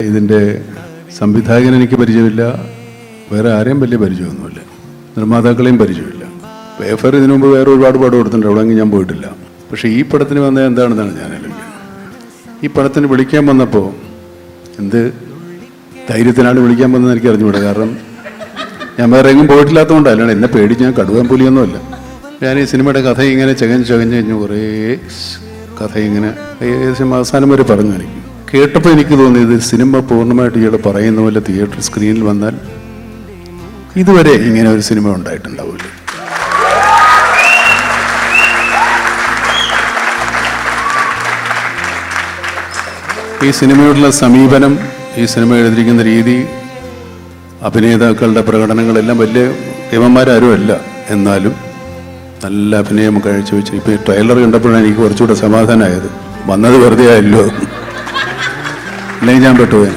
ഇതിൻ്റെ സംവിധായകൻ എനിക്ക് പരിചയമില്ല, വേറെ ആരെയും വലിയ പരിചയമൊന്നുമില്ല, നിർമ്മാതാക്കളെയും പരിചയമില്ല. വേഫർ ഇതിനു മുമ്പ് വേറെ ഒരുപാട് പടം കൊടുത്തിട്ടുണ്ട്, അവിടെയെങ്കിൽ ഞാൻ പോയിട്ടില്ല. പക്ഷേ ഈ പടത്തിന് വന്നത് എന്താണെന്നാണ് ഞാൻ ആലോചിക്കുന്നത്. ഈ പടത്തിന് വിളിക്കാൻ വന്നപ്പോൾ എന്ത് ധൈര്യത്തിനാണ് വിളിക്കാൻ വന്നതെന്ന് എനിക്ക് അറിഞ്ഞുകൂടാ. കാരണം ഞാൻ വേറെ എങ്ങും പോയിട്ടില്ലാത്തതുകൊണ്ട്, അല്ലാണ്ട് എന്നെ പേടിച്ച് ഞാൻ കടുവാൻ പുലിയൊന്നുമല്ല. ഞാൻ ഈ സിനിമയുടെ കഥ ഇങ്ങനെ ചകഞ്ഞ് കഴിഞ്ഞ് കുറേ കഥ ഇങ്ങനെ ഏകദേശം അവസാനം വരെ പറഞ്ഞു. എനിക്ക് കേട്ടപ്പോൾ എനിക്ക് തോന്നിയത് സിനിമ പൂർണ്ണമായിട്ട് ഇയാൾ പറയുന്ന പോലെ തിയേറ്റർ സ്ക്രീനിൽ വന്നാൽ ഇതുവരെ ഇങ്ങനെ ഒരു സിനിമ ഉണ്ടായിട്ടുണ്ടാവില്ല. ഈ സിനിമയോടുള്ള സമീപനം, ഈ സിനിമ എഴുതിയിരിക്കുന്ന രീതി, അഭിനേതാക്കളുടെ പ്രകടനങ്ങളെല്ലാം വലിയ യവന്മാരും അല്ല, എന്നാലും നല്ല അഭിനയം കാഴ്ചവെച്ച്. ഇപ്പോൾ ഈ ട്രെയിലർ കണ്ടപ്പോഴാണ് എനിക്ക് കുറച്ചുകൂടെ സമാധാനമായത്. വന്നത് വെറുതെ ആയല്ലോ, അല്ലെങ്കിൽ ഞാൻ പെട്ടുപോയി.